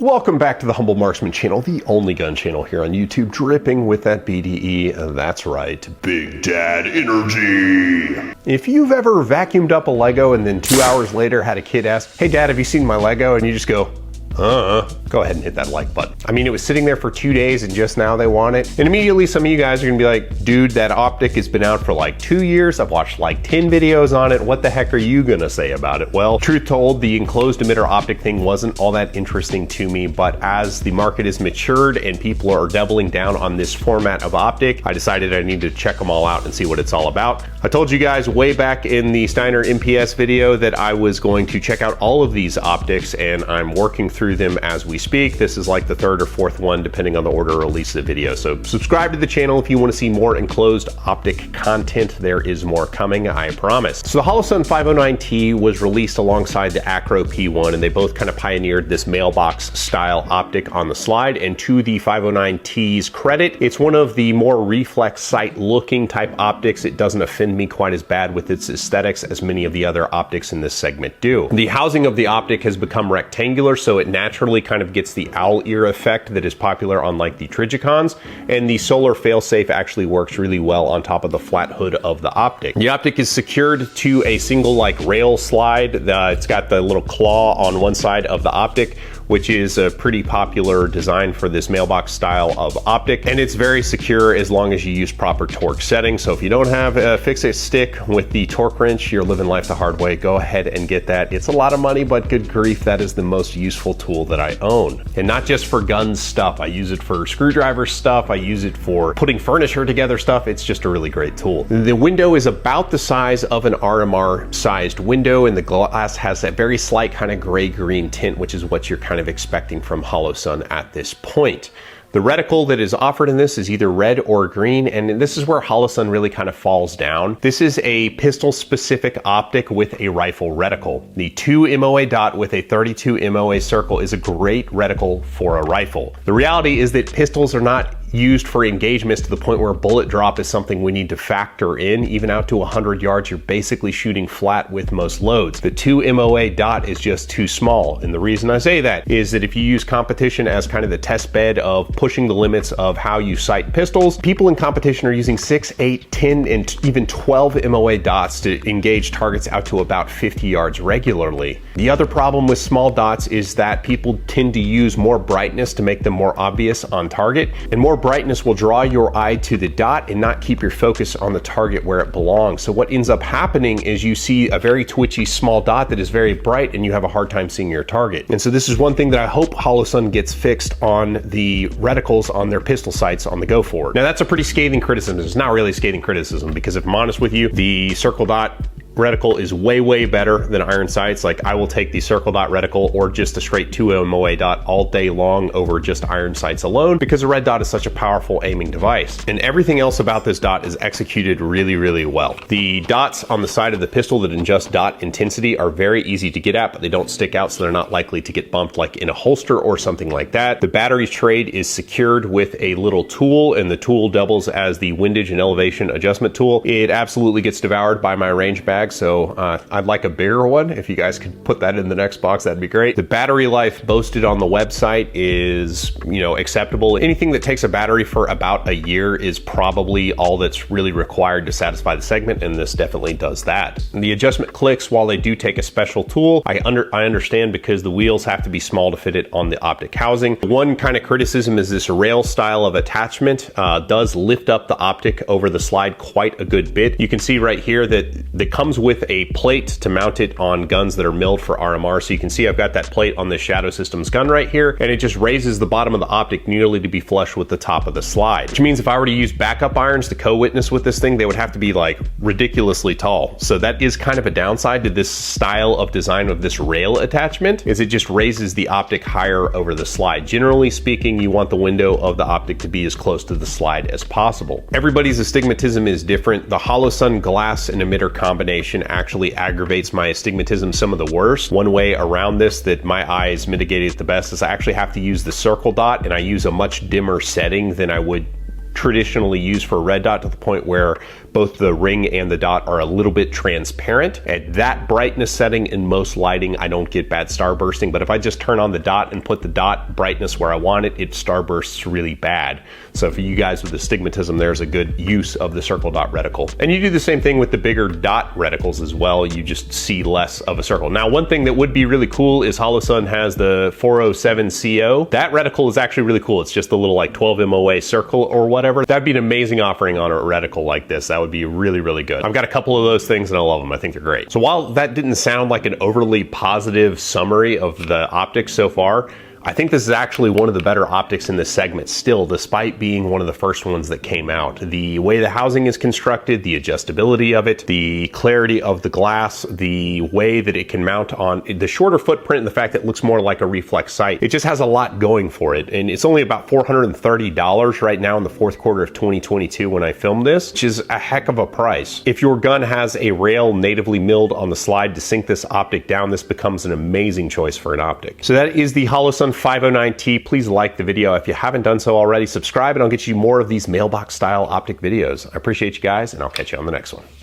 Welcome back to the Humble Marksman channel, the only gun channel here on YouTube, dripping with that BDE. That's right, Big Dad Energy. If you've ever vacuumed up a Lego and then 2 hours later had a kid ask, "Hey Dad, have you seen my Lego?" And you just go, go ahead and hit that like button. I mean, it was sitting there for 2 days and just now they want it. And immediately some of you guys are gonna be like, dude, that optic has been out for like 2 years. I've watched like 10 videos on it. What the heck are you gonna say about it? Well, truth told, the enclosed emitter optic thing wasn't all that interesting to me, but as the market has matured and people are doubling down on this format of optic, I decided I needed to check them all out and see what it's all about. I told you guys way back in the Steiner MPS video that I was going to check out all of these optics, and I'm working through them as we speak. This is like the third or fourth one, depending on the order of release of the video. So subscribe to the channel if you want to see more enclosed optic content. There is more coming, I promise. So the Holosun 509T was released alongside the Acro P1, and they both kind of pioneered this mailbox style optic on the slide. And to the 509T's credit, it's one of the more reflex sight looking type optics. It doesn't offend me quite as bad with its aesthetics as many of the other optics in this segment do. The housing of the optic has become rectangular, so it naturally kind of gets the owl ear effect that is popular on like the Trigicons, and the solar failsafe actually works really well on top of the flat hood of the optic. The optic is secured to a single like rail slide. It's got the little claw on one side of the optic, which is a pretty popular design for this mailbox style of optic, and it's very secure as long as you use proper torque settings. So if you don't have a fix-it stick with the torque wrench, you're living life the hard way, go ahead and get that. It's a lot of money, but good grief, that is the most useful tool that I own. And not just for gun stuff, I use it for screwdriver stuff, I use it for putting furniture together stuff. It's just a really great tool. The window is about the size of an RMR sized window, and the glass has that very slight kind of gray-green tint, which is what you're kind of expecting from Holosun at this point. The reticle that is offered in this is either red or green, and this is where Holosun really kind of falls down. This is a pistol-specific optic with a rifle reticle. The 2 MOA dot with a 32 MOA circle is a great reticle for a rifle. The reality is that pistols are not used for engagements to the point where bullet drop is something we need to factor in. Even out to 100 yards, you're basically shooting flat with most loads. The 2 MOA dot is just too small, and the reason I say that is that if you use competition as kind of the test bed of pushing the limits of how you sight pistols, people in competition are using 6, 8, 10, and even 12 MOA dots to engage targets out to about 50 yards regularly. The other problem with small dots is that people tend to use more brightness to make them more obvious on target, and more brightness will draw your eye to the dot and not keep your focus on the target where it belongs. So what ends up happening is you see a very twitchy small dot that is very bright and you have a hard time seeing your target. And so this is one thing that I hope Holosun gets fixed on the reticles on their pistol sights on the go forward. Now that's a pretty scathing criticism. It's not really scathing criticism, because if I'm honest with you, the circle dot reticle is way better than iron sights. Like, I will take the circle dot reticle or just a straight 2 MOA dot all day long over just iron sights alone, because a red dot is such a powerful aiming device. And everything else about this dot is executed really well. The dots on the side of the pistol that adjust dot intensity are very easy to get at, but they don't stick out, so they're not likely to get bumped like in a holster or something like that. The battery trade is secured with a little tool, and the tool doubles as the windage and elevation adjustment tool. It absolutely gets devoured by my range bag, so I'd like a bigger one. If you guys could put that in the next box, that'd be great. The battery life boasted on the website is, acceptable. Anything that takes a battery for about a year is probably all that's really required to satisfy the segment, and this definitely does that. And the adjustment clicks, while they do take a special tool, I understand, because the wheels have to be small to fit it on the optic housing. One kind of criticism is this rail style of attachment does lift up the optic over the slide quite a good bit. You can see right here that comes with a plate to mount it on guns that are milled for RMR. So you can see I've got that plate on this Shadow Systems gun right here, and it just raises the bottom of the optic nearly to be flush with the top of the slide. Which means if I were to use backup irons to co-witness with this thing, they would have to be like ridiculously tall. So that is kind of a downside to this style of design of this rail attachment, is it just raises the optic higher over the slide. Generally speaking, you want the window of the optic to be as close to the slide as possible. Everybody's astigmatism is different. The Holosun glass and emitter combination actually aggravates my astigmatism some of the worst. One way around this that my eyes mitigate it the best is I actually have to use the circle dot, and I use a much dimmer setting than I would traditionally used for a red dot, to the point where both the ring and the dot are a little bit transparent. At that brightness setting in most lighting, I don't get bad starbursting, but if I just turn on the dot and put the dot brightness where I want it, it starbursts really bad. So for you guys with astigmatism, there's a good use of the circle dot reticle. And you do the same thing with the bigger dot reticles as well. You just see less of a circle. Now, one thing that would be really cool is Holosun has the 407 CO. That reticle is actually really cool. It's just a little like 12 MOA circle or whatever. That'd be an amazing offering on a reticle like this. That would be really, really good. I've got a couple of those things and I love them. I think they're great. So while that didn't sound like an overly positive summary of the optics so far, I think this is actually one of the better optics in this segment still, despite being one of the first ones that came out. The way the housing is constructed, the adjustability of it, the clarity of the glass, the way that it can mount on the shorter footprint, and the fact that it looks more like a reflex sight. It just has a lot going for it. And it's only about $430 right now in the fourth quarter of 2022 when I filmed this, which is a heck of a price. If your gun has a rail natively milled on the slide to sink this optic down, this becomes an amazing choice for an optic. So that is the Holosun 509T. Please like the video. If you haven't done so already, subscribe and I'll get you more of these mailbox style optic videos. I appreciate you guys, and I'll catch you on the next one.